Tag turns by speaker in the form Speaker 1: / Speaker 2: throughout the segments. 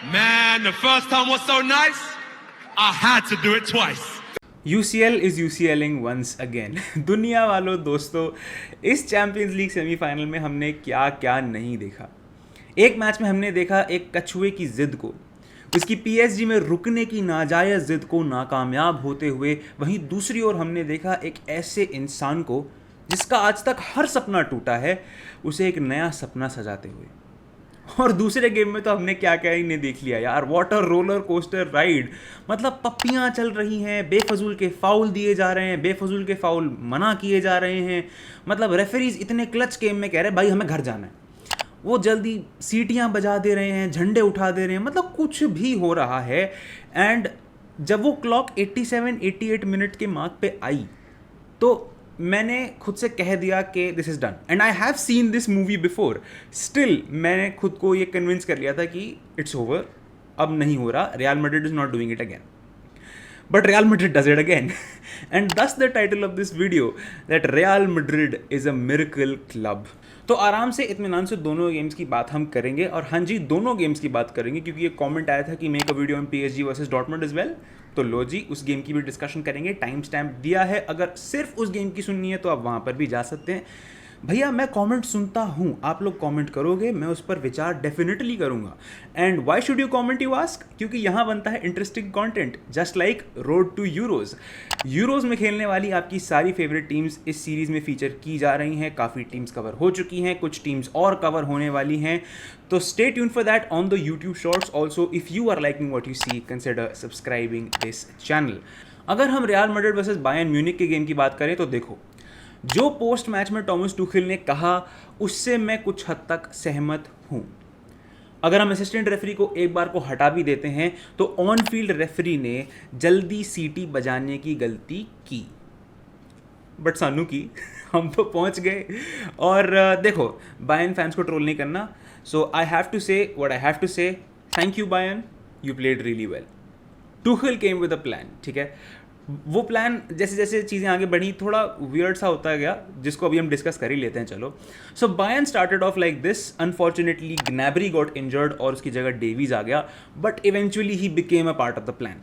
Speaker 1: Man, the first time was so nice, I had to do it twice.
Speaker 2: UCL is UCLing once again. दुनिया वालों दोस्तों, इस champions league semifinal में हमने क्या क्या नहीं देखा। एक मैच में हमने देखा एक कछुए की जिद को, उसकी PSG में रुकने की नाजायज़ जिद को नाकामयाब होते हुए। वहीं दूसरी ओर हमने देखा एक ऐसे इंसान को जिसका आज तक हर सपना टूटा है, उसे एक नया सपना सजाते हुए। और दूसरे गेम में तो हमने क्या क्या ही नहीं देख लिया यार। वाटर रोलर कोस्टर राइड, मतलब पप्पियाँ चल रही हैं, बेफजूल के फाउल दिए जा रहे हैं, बेफजूल के फाउल मना किए जा रहे हैं। मतलब रेफरीज इतने क्लच गेम में कह रहे हैं भाई हमें घर जाना है, वो जल्दी सीटियाँ बजा दे रहे हैं, झंडे उठा दे रहे हैं, मतलब कुछ भी हो रहा है। एंड जब वो क्लॉक 87-88 मिनट के मार्क पे आई तो मैंने खुद से कह दिया कि this is done. And I have seen this movie before, still मैंने खुद को ये कन्विंस कर लिया था कि इट्स ओवर, अब नहीं हो रहा, real Madrid is not doing it again. But Real Madrid does it again. And thus the title of this video, that Real Madrid is a miracle club. तो आराम से इत्मीनान से दोनों गेम्स की बात हम करेंगे। और हाँ जी, दोनों गेम्स की बात करेंगे क्योंकि ये कमेंट आया था कि make a video on PSG versus Dortmund is well. तो लो जी, उस गेम की भी डिस्कशन करेंगे, टाइम स्टैम्प दिया है। अगर सिर्फ उस गेम की सुननी है तो आप वहाँ पर भी जा सकते हैं। भैया मैं कमेंट सुनता हूँ, आप लोग कमेंट करोगे, मैं उस पर विचार डेफिनेटली करूँगा। And why should you comment you ask? क्योंकि यहाँ बनता है interesting content, just like road to Euros में खेलने वाली आपकी सारी फेवरेट टीम्स इस सीरीज़ में फीचर की जा रही हैं। काफ़ी टीम्स कवर हो चुकी हैं, कुछ टीम्स और कवर होने वाली हैं। तो stay tune for that on the YouTube shorts. Also if you are liking what you see, consider subscribing this channel. अगर हम Real Madrid versus Bayern Munich के गेम की बात करें तो देखो, जो पोस्ट मैच में टॉमस टुखल ने कहा उससे मैं कुछ हद तक सहमत हूँ। अगर हम असिस्टेंट रेफरी को एक बार को हटा भी देते हैं तो ऑन फील्ड रेफरी ने जल्दी सीटी बजाने की गलती की, बट सानू की हम तो पहुंच गए। और देखो, बायर्न फैंस को ट्रोल नहीं करना, so I have to say what I have to say, thank you Bayern, you played really well. Tuchel came with a plan, ठीक है। वो प्लान जैसे जैसे चीज़ें आगे बढ़ी थोड़ा वियर्ड सा होता गया, जिसको अभी हम डिस्कस कर ही लेते हैं। चलो, so Bayern started off like this. Unfortunately Gnabry got injured और उसकी जगह डेवीज आ गया, but eventually he became a part of the plan.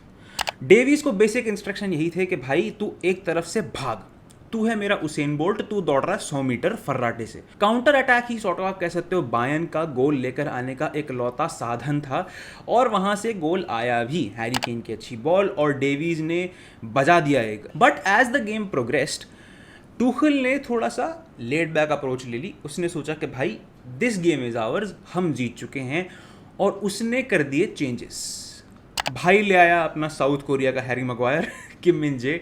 Speaker 2: Davies को बेसिक इंस्ट्रक्शन यही थे कि भाई तू एक तरफ से भाग, तू है मेरा उसेन बोल्ट, तू दौड़ रहा है 100 मीटर फर्राटे से। Counter attack he sort of आप कह सकते हो बायर्न का गोल लेकर आने का एक लौता साधन था, और वहां से गोल आया भी। हैरी केन की अच्छी बॉल और डेवीज ने बजा दिया एक। But as the game progressed, Tuchel ने थोड़ा सा लेड बैक अप्रोच ले ली। उसने सोचा कि भाई दिस गेम इज आवर्स, हम जीत चुके हैं, और उसने कर दिए चेंजेस। भाई ले आया अपना साउथ कोरिया का हैरी मैग्वायर किम मिन जे,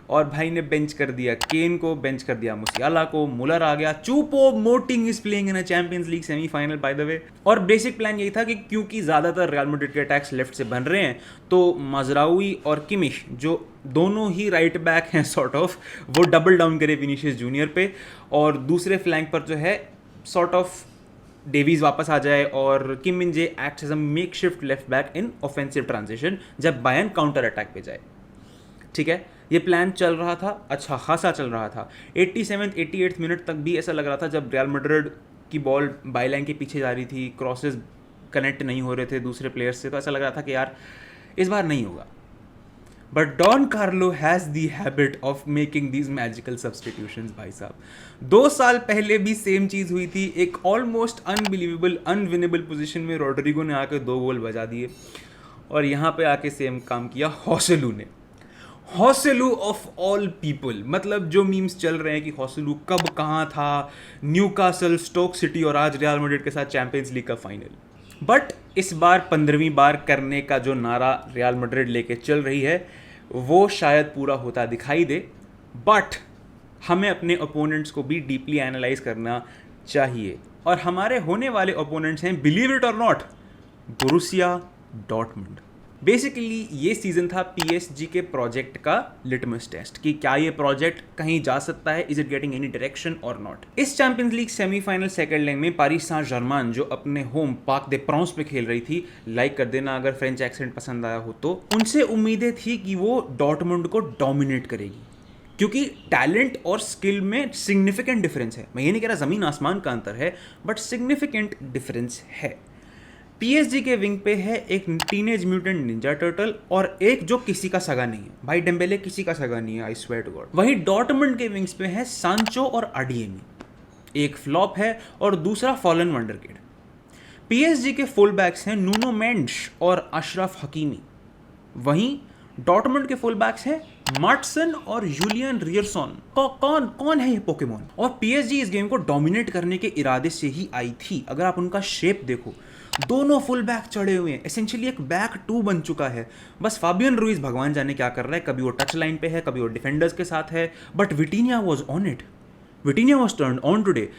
Speaker 2: और भाई ने बेंच कर दिया केन को, बेंच कर दिया मुसियाला को, मुलर आ गया। Choupo Moting is playing in a Champions League semifinal by the way. और बेसिक प्लान यही था कि क्योंकि ज़्यादातर रियल मैड्रिड के अटैक्स लेफ्ट से बन रहे हैं, तो मजराउई और किमिश जो दोनों ही राइट बैक हैं सॉर्ट ऑफ, वो डबल डाउन करे विनीशियस जूनियर पे, और दूसरे फ्लैंक पर जो है सॉर्ट ऑफ डेवीज वापस आ जाए और Kim Min Jae acts as a makeshift left back in offensive transition जब बायर्न काउंटर अटैक पे जाए। ठीक है, ये प्लान चल रहा था, अच्छा खासा चल रहा था। 87-88 मिनट तक भी ऐसा लग रहा था, जब रियल मैड्रिड की बॉल बाईलाइन के पीछे जा रही थी, क्रॉसेस कनेक्ट नहीं हो रहे थे दूसरे प्लेयर्स से, तो ऐसा लग रहा था कि यार इस बार नहीं होगा। But Don Carlo has the habit of making these magical substitutions. भाई साहब 2 साल पहले भी सेम चीज़ हुई थी। एक ऑलमोस्ट अनबिलीवेबल अनविनेबल पोजीशन में रोड्रिगो ने आकर 2 गोल बजा दिए, और यहाँ पे आके सेम काम किया हॉसेलू ने। हॉसेलू ऑफ ऑल पीपल, मतलब जो मीम्स चल रहे हैं कि हॉसेलू कब कहाँ था, न्यूकासल, स्टोक सिटी, और आज रियल मैड्रिड के साथ चैंपियंस लीग का फाइनल। बट इस बार 15वीं बार करने का जो नारा रियल मैड्रिड लेके चल रही है वो शायद पूरा होता दिखाई दे। बट हमें अपने ओपोनेंट्स को भी डीपली एनालाइज करना चाहिए, और हमारे होने वाले ओपोनेंट्स हैं, बिलीव इट और नॉट, बोरुसिया डॉर्टमुंड। बेसिकली ये सीजन था PSG के प्रोजेक्ट का लिटमस टेस्ट कि क्या ये प्रोजेक्ट कहीं जा सकता है, is it getting any direction और नॉट। इस champions League semifinal second leg में पारिस सेंट जर्मन जो अपने होम पार्क दे प्रांस पे खेल रही थी, लाइक कर देना अगर फ्रेंच एक्सेंट पसंद आया हो तो, उनसे उम्मीदें थी कि वो डॉर्टमुंड को डोमिनेट करेगी, क्योंकि टैलेंट और स्किल में सिग्निफिकेंट डिफरेंस है। मैं ये नहीं कह रहा ज़मीन आसमान का अंतर है, बट सिग्निफिकेंट डिफरेंस है। PSG के विंग पे है एक टीनेज म्यूटेंट निंजा टर्टल और एक जो किसी का सगा नहीं है। भाई डेम्बेले किसी का सगा नहीं है, आई स्वेयर टू गॉड। वहीं डॉर्टमुंड के विंग्स पे है सांचो और अडिएमी, एक फ्लॉप है और दूसरा फॉलन वंडरकिड। PSG के फुल बैक्स हैं नूनो मेंड्स और अशरफ हकीमी। वहीं डॉर्टमुंड के फुल बैक्स हैं मार्टसन और जूलियन रियरसन। कौन है ये पोकेमोन? और PSG इस गेम को डोमिनेट करने के इरादे से ही आई थी। अगर आप उनका शेप देखो, दोनों फुल बैक चढ़े हुए हैं, एसेंशियली एक बैक 2 बन चुका है। बस फाबियन रुइज भगवान जाने क्या कर रहा है, कभी वो टच लाइन पे है, कभी वो डिफेंडर्स के साथ है, but विटीनिया was on it, विटीनिया was turn on today,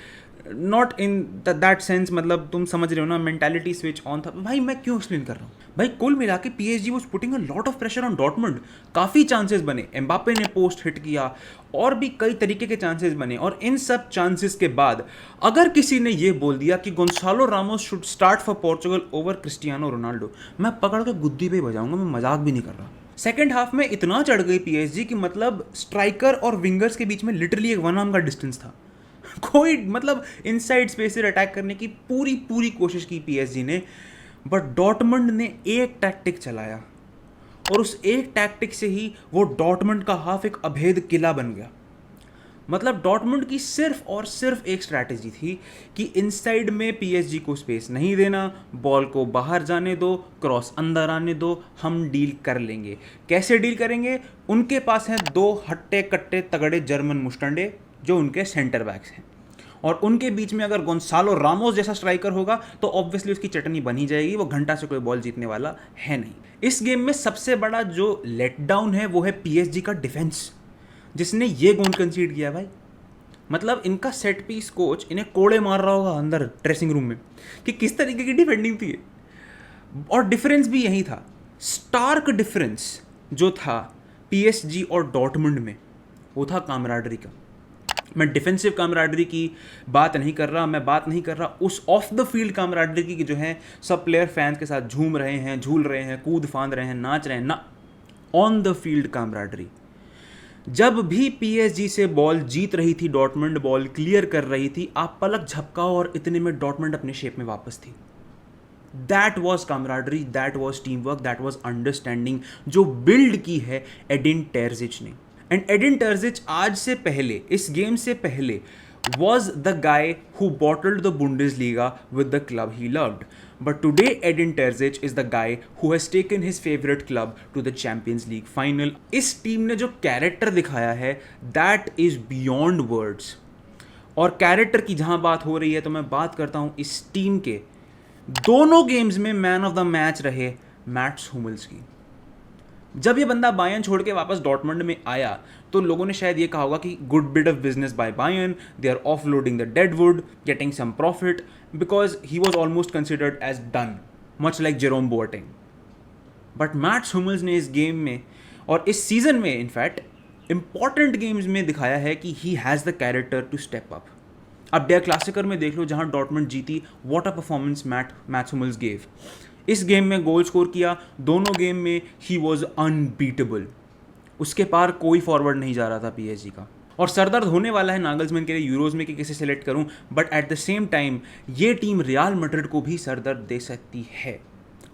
Speaker 2: not in that sense, मतलब तुम समझ रहे हो ना, मेंटालिटी स्विच ऑन था। भाई मैं क्यों एक्सप्लेन कर रहा हूँ भाई, कुल मिला के PSG was putting a lot of pressure on Dortmund. काफ़ी चांसेस बने, एम्बापे ने पोस्ट हिट किया और भी कई तरीके के चांसेस बने, और इन सब चांसेस के बाद अगर किसी ने ये बोल दिया कि Gonzalo Ramos should start for Portugal over Cristiano Ronaldo, मैं पकड़ के गुद्दी पे ही बजाऊंगा, मैं मजाक भी नहीं कर रहा। सेकेंड हाफ में इतना चढ़ गई PSG कि मतलब स्ट्राइकर और विंगर्स के बीच में लिटरली एक 1 आर्म का डिस्टेंस था। कोई मतलब इनसाइड स्पेस से अटैक करने की पूरी कोशिश की PSG ने, बट डॉर्टमुंड ने एक टैक्टिक चलाया और उस एक टैक्टिक से ही वो डॉर्टमुंड का हाफ एक अभेद किला बन गया। मतलब डॉर्टमुंड की सिर्फ और सिर्फ एक स्ट्रैटेजी थी कि इनसाइड में PSG को स्पेस नहीं देना, बॉल को बाहर जाने दो, क्रॉस अंदर आने दो, हम डील कर लेंगे। कैसे डील करेंगे? उनके पास हैं 2 हट्टे कट्टे तगड़े जर्मन मुस्टंडे जो उनके सेंटर बैक्स हैं, और उनके बीच में अगर गोंसालो रामोस जैसा स्ट्राइकर होगा तो ऑब्वियसली उसकी चटनी बनी जाएगी, वो घंटा से कोई बॉल जीतने वाला है नहीं। इस गेम में सबसे बड़ा जो लेट डाउन है वो है PSG का डिफेंस, जिसने ये गोल कंसीड किया भाई। मतलब इनका सेट पीस कोच इन्हें कोड़े मार रहा होगा अंदर ड्रेसिंग रूम में कि किस तरीके की डिफेंडिंग थी। और डिफरेंस भी यही था, स्टार्क डिफरेंस जो था PSG और डॉर्टमुंड में, वो था कामराडरी का। मैं डिफेंसिव कामराडरी की बात नहीं कर रहा, मैं बात नहीं कर रहा उस ऑफ द फील्ड कामराडरी की जो है सब प्लेयर फैंस के साथ झूम रहे हैं, झूल रहे हैं, कूद फांद रहे हैं, नाच रहे हैं ना, ऑन द फील्ड कामराडरी। जब भी PSG से बॉल जीत रही थी डॉर्टमुंड, बॉल क्लियर कर रही थी, आप पलक झपकाओ और इतने में डॉर्टमुंड अपने शेप में वापस थी। That was camaraderie, that was team work, that was understanding जो बिल्ड की है एडिन टेरजिच ने। एंड एडिन टर्जिच आज से पहले, इस गेम से पहले, was the guy who bottled the Bundesliga with the club he loved. But today Edin Terzic is the guy who has taken his favorite club to the Champions League final. इस team ने जो character दिखाया है that is beyond words. और character की जहाँ बात हो रही है तो मैं बात करता हूँ इस टीम के दोनों गेम्स में मैन ऑफ द मैच रहे मैट्स हुमल्स की। जब ये बंदा बायर्न छोड़ के वापस डॉर्टमुंड में आया तो लोगों ने शायद ये कहा होगा कि good bit of business by Bayern, they are offloading the deadwood, getting some profit, because he was almost considered as done, much like Jerome Boateng. But Mats Hummels ने इस गेम में और इस सीजन में इनफैक्ट इंपॉर्टेंट गेम्स में दिखाया है कि he has the character to step up. अब डेयर क्लासिकर में देख लो जहाँ डॉर्टमुंड जीती, what a performance Mats Hummels gave. इस गेम में गोल स्कोर किया, दोनों गेम में ही वॉज अनबीटेबल, उसके पार कोई फॉरवर्ड नहीं जा रहा था PSG का। और सरदर्द होने वाला है नागल्समैन के लिए यूरोज में कि किसे सेलेक्ट करूं, but at the same time ये टीम रियल मैड्रिड को भी सरदर्द दे सकती है।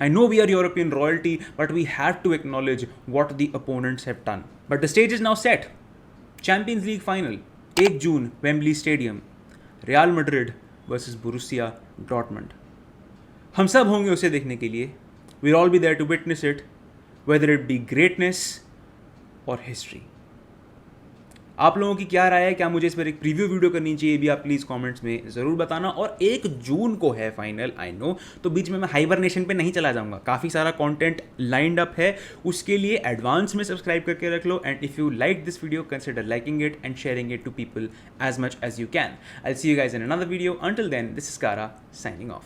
Speaker 2: I know we are European royalty, but we have to acknowledge what the opponents have done. But the stage is now set, Champions League final 1 June Wembley Stadium, Real Madrid versus Borussia Dortmund. हम सब होंगे उसे देखने के लिए, we'll all be there to witness it, whether it B greatness और history. आप लोगों की क्या राय है, क्या मुझे इस पर एक प्रीव्यू वीडियो करनी चाहिए, भी आप प्लीज़ कमेंट्स में ज़रूर बताना। और 1 जून को है फाइनल, आई नो, तो बीच में मैं हाइबरनेशन पे नहीं चला जाऊंगा, काफ़ी सारा कंटेंट लाइंड अप है, उसके लिए एडवांस में सब्सक्राइब करके रख लो। And if you like this video, consider liking it and sharing it to people as much as you can. I will see you guys in another video, until then this is Kara signing of.